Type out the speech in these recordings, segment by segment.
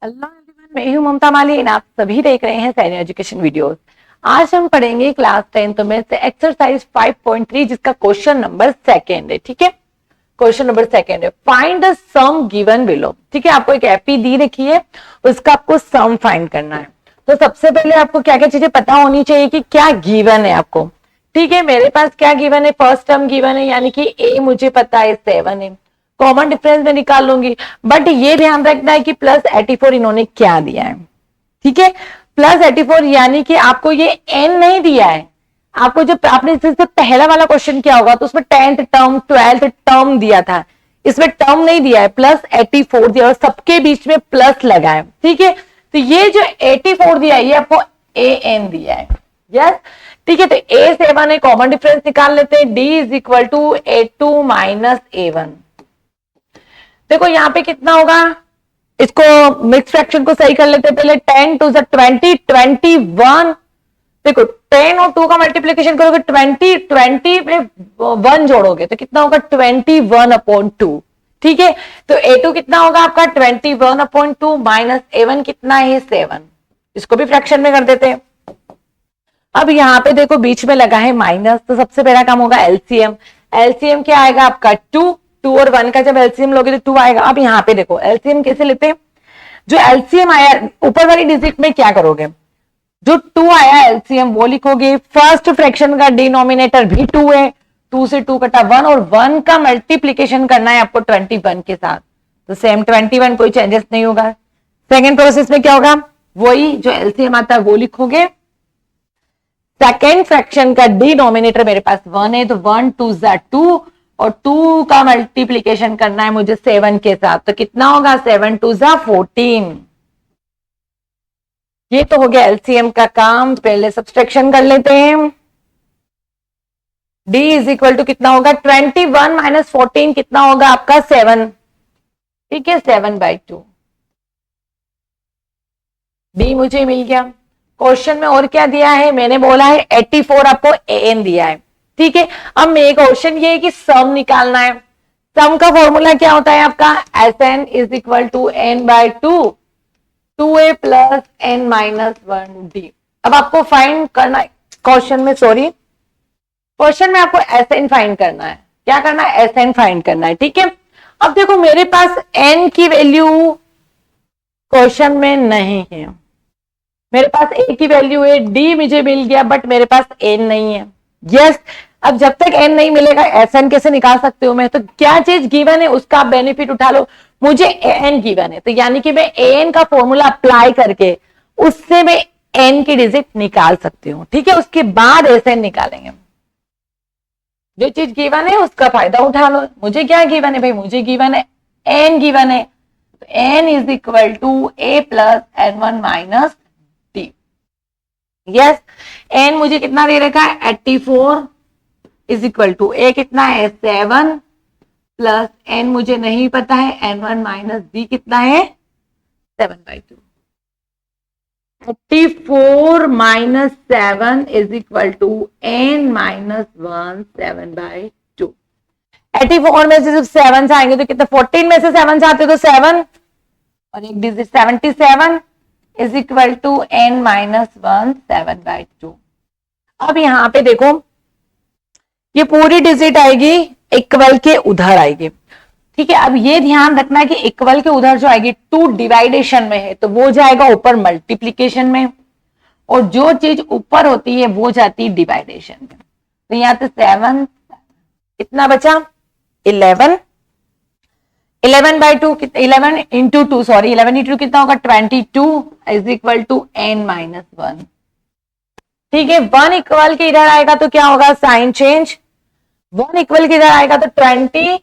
Hello everyone, मैं हूं ममता माली। आप सभी देख रहे हैं सैनिक एजुकेशन वीडियोस। आज हम पढ़ेंगे क्लास 10th में से एक्सरसाइज 5.3 जिसका क्वेश्चन नंबर सेकंड है। ठीक है, क्वेश्चन नंबर सेकंड है, find the sum given below. ठीक है, आपको एक एपी दी रखी है, उसका आपको सम फाइंड करना है। तो सबसे पहले आपको क्या क्या चीजें पता होनी चाहिए कि क्या गिवन है आपको। ठीक है, मेरे पास क्या गिवन है, फर्स्ट टर्म गिवन है यानी कि ए मुझे पता है 7 है, कॉमन डिफरेंस में निकाल लूंगी। बट ये ध्यान रखना है कि +84 इन्होंने क्या दिया है। ठीक है, +84 यानी कि आपको ये n नहीं दिया है। आपको जब आपने इससे पहला वाला क्वेश्चन किया होगा तो उसमें 10th टर्म 12th टर्म दिया था, इसमें टर्म नहीं दिया है, +84 दिया और सबके बीच में प्लस लगा है। ठीक है, तो ये जो 84 दिया है ये आपको an दिया है। यस, ठीक है, तो A7 है, कॉमन डिफरेंस निकाल लेते हैं। D = A2 - A1। देखो यहाँ पे कितना होगा, इसको मिक्स फ्रैक्शन को सही कर लेते हैं पहले। 10 2 20 21। देखो 10 और 2 का मल्टीप्लीकेशन करोगे 20 में 1 जोड़ोगे तो कितना होगा 21/2। ठीक है, तो A2 कितना होगा आपका 21/2 माइनस A1 कितना है 7। इसको भी फ्रैक्शन में कर देते हैं। अब यहाँ पे देखो बीच में लगा है माइनस, तो सबसे पहला काम होगा एलसीएम। एलसीएम क्या आएगा आपका 2 और 1 का जब एलसीएम लोगे तो 2 आएगा। अब यहाँ पे देखो एलसीएम कैसे लेते हैं, जो एलसीएम आया ऊपर वाली डिजिट में क्या करोगे, जो 2 आया एलसीएम वो लिखोगे। फर्स्ट फ्रैक्शन का डिनोमिनेटर भी 2 है, 2 से 2 कटा 1 और 1 का मल्टीप्लीकेशन करना है आपको 21 के साथ, तो सेम 21, कोई चेंजेस नहीं होगा। सेकेंड प्रोसेस में क्या होगा, वही जो एलसीएम आता है वो लिखोगे। सेकेंड फ्रैक्शन का डिनोमिनेटर मेरे पास 1 है तो 1 2 2 और 2 का मल्टीप्लीकेशन करना है मुझे 7 के साथ, तो कितना होगा 7 2 14। ये तो हो गया एलसीएम का काम। पहले सब्सट्रैक्शन कर लेते हैं। D = कितना होगा 21 - 14 कितना होगा आपका 7। ठीक है, 7/2। D मुझे मिल गया। क्वेश्चन में और क्या दिया है, मैंने बोला है 84 आपको an दिया है। ठीक है, अब मेरे क्वेश्चन ये है कि सम निकालना है। सम का फॉर्मूला क्या होता है आपका, Sn = n/2 2a + n - 1d। अब आपको फाइंड करना है क्वेश्चन में, सॉरी क्वेश्चन में आपको Sn फाइंड करना है। क्या करना है, Sn फाइंड करना है। ठीक है, अब देखो मेरे पास n की वैल्यू क्वेश्चन में नहीं है, मेरे पास a की वैल्यू है, d मुझे मिल गया बट मेरे पास n नहीं है। यस, अब जब तक n नहीं मिलेगा Sn कैसे निकाल सकते हो मैं, तो क्या चीज गिवन है उसका आप बेनिफिट उठा लो। मुझे an गिवन है तो यानी कि मैं an का फॉर्मूला अप्लाई करके उससे मैं n की डिजिट निकाल सकती हूँ। ठीक है, उसके बाद Sn निकालेंगे। जो चीज गिवन है उसका फायदा उठा लो। मुझे क्या गिवन है भाई, मुझे गिवन है n गिवन है, तो n = a + n1 - d। Yes, n मुझे कितना दे रखा है 84 = a कितना है 7 प्लस n मुझे नहीं पता है n1 - d कितना है 7/2। 84 - 7 = n - 1 7/2। 84 में से जब 7 आएंगे तो कितना, 14 में से 7 आते तो 7 और एक डिजिट 77 = n - 1 7/2। अब यहां पे देखो ये पूरी डिजिट आएगी इक्वल के उधर आएगी। ठीक है, अब ये ध्यान रखना है कि इक्वल के उधर जो आएगी 2 डिवाइडेशन में है तो वो जाएगा ऊपर मल्टीप्लीकेशन में, और जो चीज ऊपर होती है वो जाती है डिवाइडेशन में। तो यहाँ पे 7 कितना बचा 11, 11/2 11 × 2 सॉरी 11 × 2 कितना होगा 22 = n - 1। ठीक है, 1 इक्वल के इधर आएगा तो क्या होगा साइन चेंज, 1 इक्वल के इधर आएगा तो 20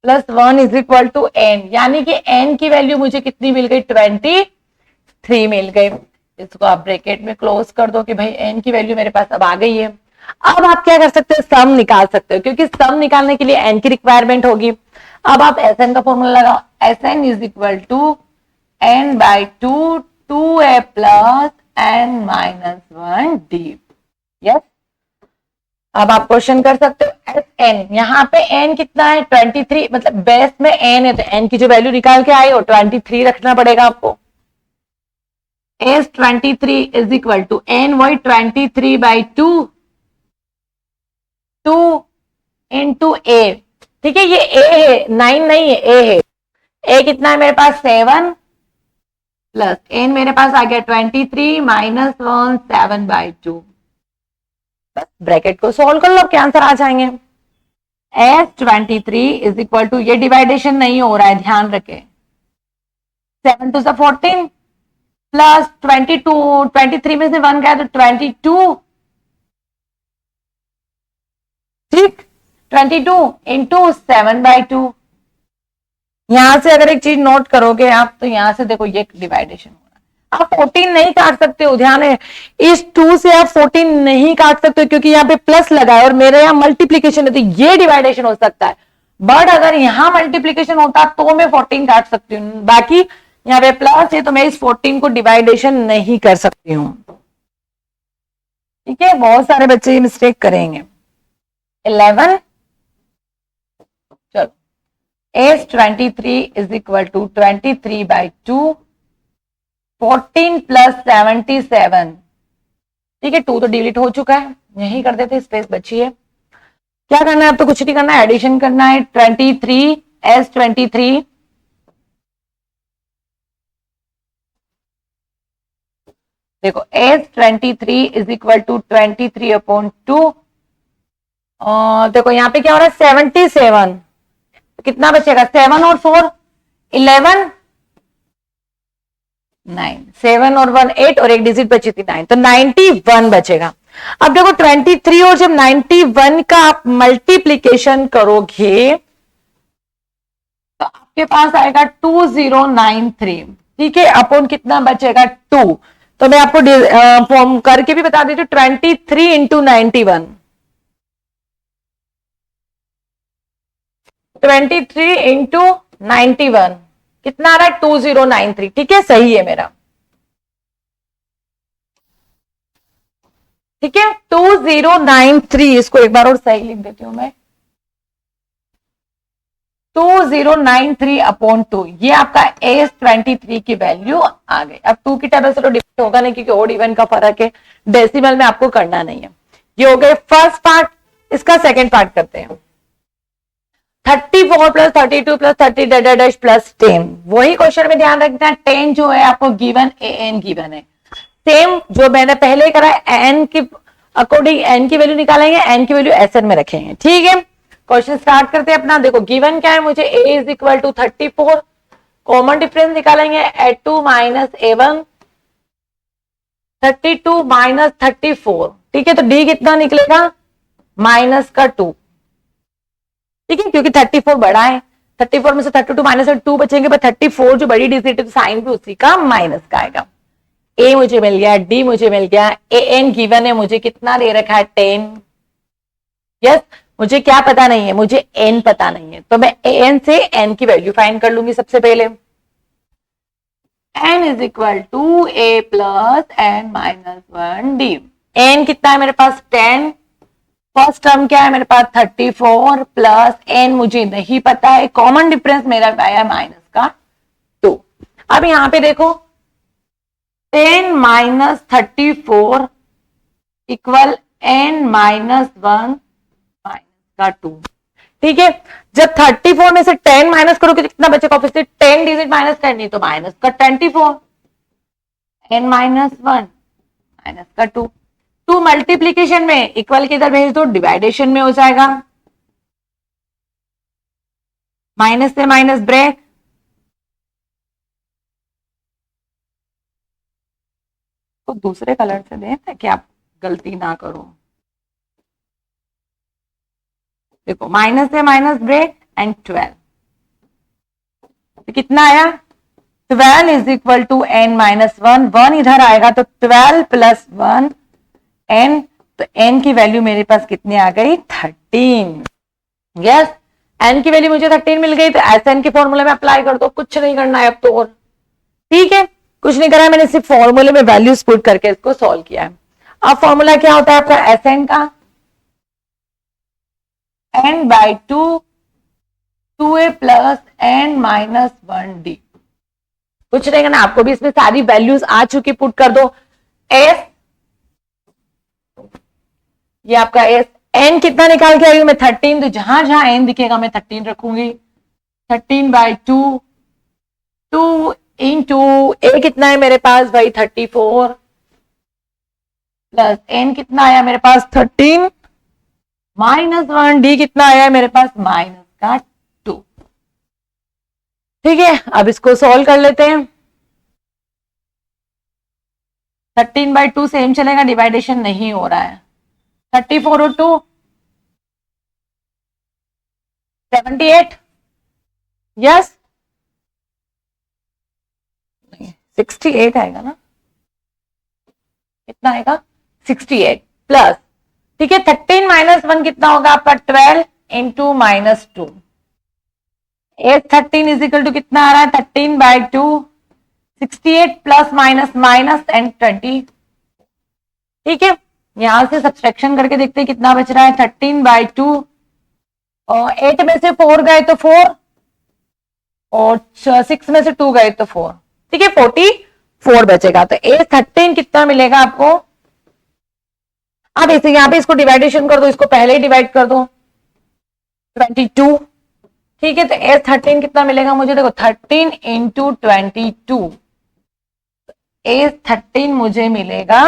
+ 1 = n, यानी कि n की वैल्यू मुझे कितनी मिल गई 23 मिल गई। इसको आप ब्रैकेट में क्लोज कर दो कि भाई n की वैल्यू मेरे पास अब आ गई है। अब आप क्या कर सकते हो, सम निकाल सकते हो, क्योंकि सम निकालने के लिए n की रिक्वायरमेंट होगी। अब आप Sn का फॉर्मूला लगाओ, Sn = n/2 2a + n - 1d। Yes, अब आप क्वेश्चन कर सकते हो एस एन, यहाँ पे एन कितना है 23, मतलब बेस में एन है तो एन की जो वैल्यू निकाल के आई हो 23 रखना पड़ेगा आपको। S 23 is equal to N वही 23/2 2 इंटू ए। ठीक है, ये ए है 9 नहीं है, ए है। ए कितना है मेरे पास 7 प्लस एन मेरे पास आ गया 23 माइनस 1 7/2। बस ब्रैकेट को सोल्व कर लो, क्या आंसर आ जाएंगे। एस 23 इज इक्वल टू, ये डिवाइडेशन नहीं हो रहा है ध्यान रखें, 7 टू 14 प्लस 22, 23 में से 1 गया तो 22, ठीक 22 इंटू 7/2। यहां से अगर एक चीज नोट करोगे आप तो यहां से देखो ये डिवाइडेशन हो रहा है, आप 14 नहीं काट सकते हो, ध्यान है इस 2 से आप 14 नहीं काट सकते हो क्योंकि यहाँ पे प्लस लगा है और मेरे यहाँ मल्टीप्लीकेशन है तो ये डिवाइडेशन हो सकता है। बट अगर यहां मल्टीप्लीकेशन होता तो मैं 14 काट सकती हूँ, बाकी यहाँ पे प्लस है तो मैं इस 14 को डिवाइडेशन नहीं कर सकती हूँ। ठीक है, बहुत सारे बच्चे ये मिस्टेक करेंगे। 11, चलो S 23 is equal to 23/2 14 plus 77। ठीक है, 2 तो डिलीट हो चुका है, यही कर देते, स्पेस बची है। क्या करना है, अब तो कुछ नहीं करना है, एडिशन करना है। 23 एस 23 देखो एस 23 इज इक्वल टू 23/2 देखो यहाँ पे क्या हो रहा है 77, कितना बचेगा 7 और 4 11 9, 7 और 1 8 और एक डिजिट बची थी 9, तो 91 बचेगा। अब देखो 23 और जब 91 का आप मल्टीप्लीकेशन करोगे तो आपके पास आएगा 2093। ठीक है, अपॉन कितना बचेगा 2, तो मैं आपको फॉर्म करके भी बता देती हूँ 23 इंटू 91, 23 इंटू 91 कितना आ रहा है 2093। ठीक है, सही है मेरा। ठीक है 2093, इसको एक बार और सही लिख देती हूं मैं 2093/2, ये आपका एस 23 की वैल्यू आ गई। अब 2 की टेबल से तो डिफरेंट होगा नहीं क्योंकि ओड इवन का फर्क है, डेसिमल में आपको करना नहीं है। ये हो गए फर्स्ट पार्ट, इसका सेकेंड पार्ट करते हैं। 34 प्लस 32 प्लस 30 डैश प्लस 10, वही क्वेश्चन में ध्यान रखना है 10 जो है आपको गिवन एन गिवन है, सेम जो मैंने पहले करा है एन की अकॉर्डिंग एन की वैल्यू निकालेंगे, एन की वैल्यू एस एन में रखेंगे। ठीक है, क्वेश्चन स्टार्ट करते हैं अपना। देखो गिवन क्या है मुझे, a is equal to 34, common difference निकालेंगे a2 माइनस a1, 32 माइनस 34। ठीक है, तो d कितना निकलेगा माइनस का 2। ठीक है, क्योंकि 34 बड़ा है, 34 में से 32 माइनस 2 बचेंगे, पर 34 जो बड़ी डिजिट है तो साइन भी उसी का माइनस का आएगा। ए मुझे मिल गया, डी मुझे मिल गया, ए एन गिवन है मुझे कितना दे रखा है 10। यस, मुझे क्या पता नहीं है, मुझे एन पता नहीं है, तो मैं ए एन से एन की वैल्यू फाइंड कर लूंगी सबसे पहले। N is equal to A plus N minus 1 D. N कितना है मेरे पास 10, फर्स्ट टर्म क्या है मेरे पास 34 प्लस एन मुझे नहीं पता है, कॉमन डिफरेंस मेरा आया माइनस का 2। अब यहां पे देखो 10 minus 34 equal N minus 1 minus का 2। ठीक है, जब 34 में से 10 माइनस करोगे कितना बचेगा, ऑब्वियसली 10 डिजिट माइनस करनी तो माइनस का 24, एन माइनस 1 माइनस का 2। 2 मल्टीप्लीकेशन में इक्वल के इधर भेज दो, डिवाइडेशन में हो जाएगा, माइनस से माइनस ब्रेक, तो दूसरे कलर से दें ताकि आप गलती ना करो। देखो माइनस से माइनस ब्रेक एंड 12, तो कितना आया 12 is equal to N minus 1, 1 इधर आएगा तो 12 प्लस 1 एन, तो एन की वैल्यू मेरे पास कितनी आ गई 13। यस, एन की वैल्यू मुझे 13 मिल गई, तो एस एन के फॉर्मूले में अप्लाई कर दो, कुछ नहीं करना है अब तो। और ठीक है, कुछ नहीं करा है मैंने, सिर्फ फॉर्मूले में वैल्यूज पुट करके इसको सॉल्व किया है। अब फॉर्मूला क्या होता है आपका एस एन का, n by 2 2a plus n minus 1d। कुछ रहेगा ना, आपको भी इसमें सारी वैल्यूज आ चुकी, पुट कर दो। s, ये आपका s, n कितना निकाल के आई हूं मैं 13, तो जहां जहां n दिखेगा मैं 13 रखूंगी। 13 बाई 2 2 इंटू a कितना है मेरे पास भाई 34 प्लस n कितना आया मेरे पास 13 माइनस 1 d कितना आया मेरे पास माइनस का 2। ठीक है, अब इसको सॉल्व कर लेते हैं। 13 बाई 2 सेम चलेगा, डिवाइडेशन नहीं हो रहा है। 34 और 2 78, यस 68 आएगा ना, कितना आएगा 68 प्लस, ठीक है 13 माइनस 1 कितना होगा आपका 12 into minus 2। 13 is equal to कितना आ रहा है 13 by 2 68 plus minus minus and 20। ठीक है, यहां से सब्सट्रैक्शन करके देखते हैं कितना बच रहा है 13 बाई 2 और 8 में से 4 गए तो 4 और 6 में से 2 गए तो 4। ठीक है 44 बचेगा, तो A13 कितना मिलेगा आपको। अब इसे यहां पे इसको डिवाइडेशन कर दो, इसको पहले ही डिवाइड कर दो 22। ठीक है, तो A13 कितना मिलेगा मुझे, देखो 13 इंटू 22, A13 मुझे मिलेगा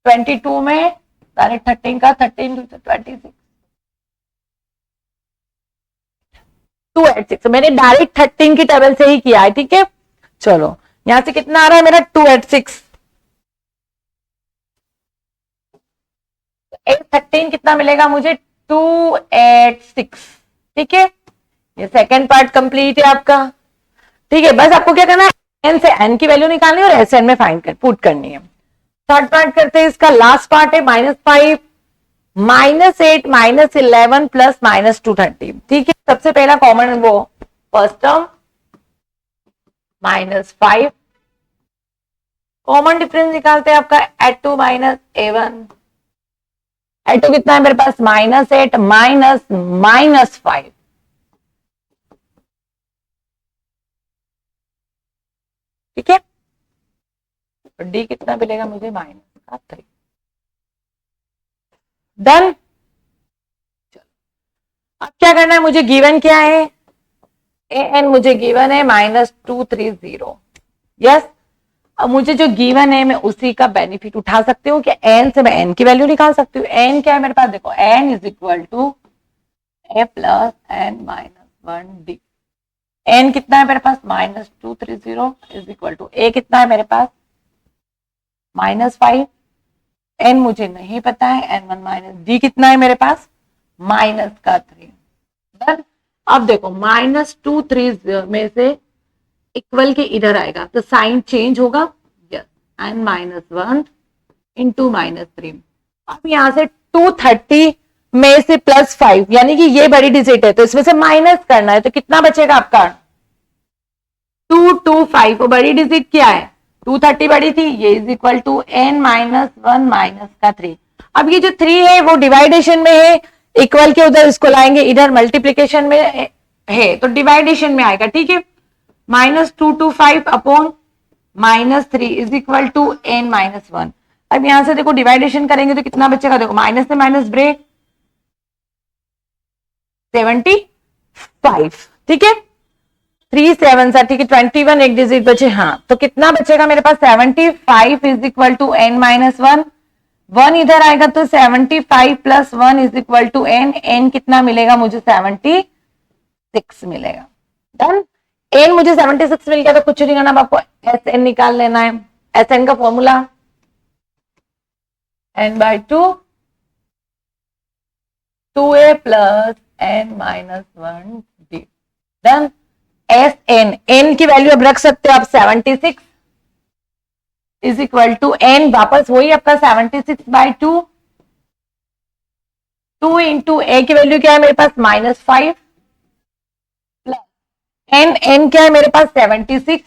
22 में डायरेक्ट 13 का 13 to 26 286, मैंने डायरेक्ट 13 की टेबल से ही किया है। ठीक है, चलो यहां से कितना आ रहा है मेरा 286। 13 कितना मिलेगा मुझे 286। ठीक है, ये सेकेंड पार्ट कंप्लीट है आपका। ठीक है, बस आपको क्या करना है, एन से एन की वैल्यू निकालनी है और एस एन में फाइंड कर पुट करनी है। थर्ड पार्ट करते हैं, इसका लास्ट पार्ट है -5 -8 -11 प्लस -230। ठीक है, सबसे पहला कॉमन वो फर्स्ट टर्म -5, कॉमन डिफरेंस निकालते हैं आपका A2 माइनस A1। A2 कितना है मेरे पास -8 माइनस -5। ठीक है, डी कितना मिलेगा मुझे -3। डन। अब क्या करना है, मुझे गिवन क्या है, ए एन मुझे गिवन है -230। यस, अब मुझे जो गिवन है मैं उसी का बेनिफिट उठा सकती हूँ कि एन से मैं एन की वैल्यू निकाल सकती हूँ। एन क्या है मेरे पास, देखो N is equal to A plus N minus 1 D. N कितना है मेरे पास -230 इज इक्वल टू ए कितना है मेरे पास -5। एन मुझे नहीं पता है, एन 1 माइनस डी कितना है मेरे पास -3। डन। अब देखो -230 में से इक्वल के इधर आएगा तो साइन चेंज होगा, यस एन -1 इंटू -3। अब यहां से 230 में से +5 यानी कि ये बड़ी डिजिट है तो इसमें से माइनस करना है, तो कितना बचेगा आपका 225। वो बड़ी डिजिट क्या है 230 बड़ी थी, ये is equal to n -1 minus का 3। अब ये जो 3 है वो डिवाइडेशन में है, इक्वल के उधर इसको लाएंगे, इधर मल्टीप्लीकेशन में है तो डिवाइडेशन में आएगा। ठीक है, -225 upon -3 is equal to n -1। अब यहां से देखो डिवाइडेशन करेंगे तो कितना बचेगा, देखो माइनस से माइनस ब्रेक 75। ठीक है, 3 7 सा, ठीक है 21 एक डिजिट बचे। हाँ, तो कितना बचेगा मेरे पास 75 इज इक्वल टू n -1। 1 इधर आएगा तो 75 plus 1 is equal to n। n कितना मिलेगा मुझे 76 मिलेगा। डन। n मुझे 76 मिल गया तो कुछ नहीं करना, अब आपको एस एन निकाल लेना है। एस एन का formula n/2 2a plus n -1 d। Done. S N, N की वैल्यू अब रख सकते हो आप 76 इज इक्वल टू एन, वापस वही आपका 76/2। 2 इंटू ए की वैल्यू क्या है मेरे पास -5 प्लस एन, एन क्या है मेरे पास 76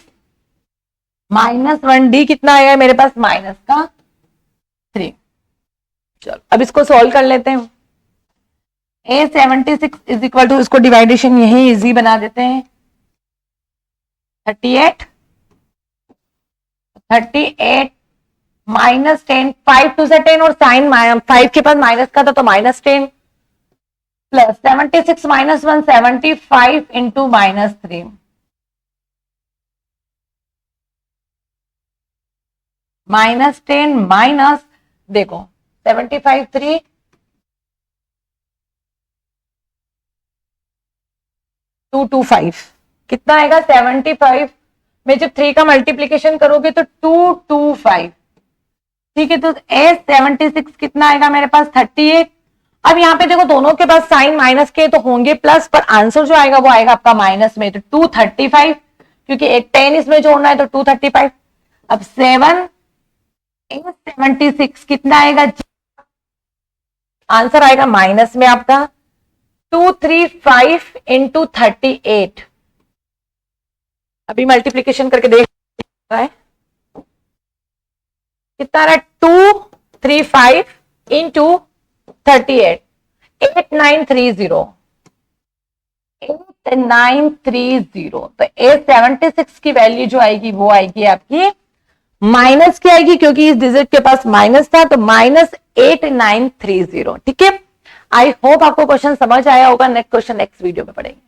-1 डी कितना आया है मेरे पास -3। चलो अब इसको सॉल्व कर लेते हैं। A76 इज इक्वल टू, इसको डिवाइडेशन यही इजी बना देते हैं, 38 माइनस 10, 5 टू से 10 और साइन 5 के पास माइनस का था तो minus 10 plus 76 minus 1 75 into minus 3 minus 10 minus, देखो 75 3 225 कितना आएगा 75 में जब 3 का मल्टीप्लीकेशन करोगे तो 225, ठीक है। तो A76 कितना आएगा मेरे पास 38। अब यहाँ पे देखो दोनों के पास साइन माइनस के तो होंगे प्लस, पर आंसर जो आएगा वो आएगा आपका माइनस में, तो 235 क्योंकि एक 10 इसमें जोड़ना है तो 235। अब 7 A76 कितना आएगा, आंसर आएगा माइनस में आपका 235 इंटू 38। अभी मल्टीप्लीकेशन करके देख रहा है कितना आ रहा है, 235 इंटू 38 8930 8930। तो A76 की वैल्यू जो आएगी वो आएगी आपकी माइनस की आएगी, क्योंकि इस डिजिट के पास माइनस था तो माइनस 8930। ठीक है, आई होप आपको क्वेश्चन समझ आया होगा। नेक्स्ट क्वेश्चन नेक्स्ट वीडियो में पढ़ेंगे।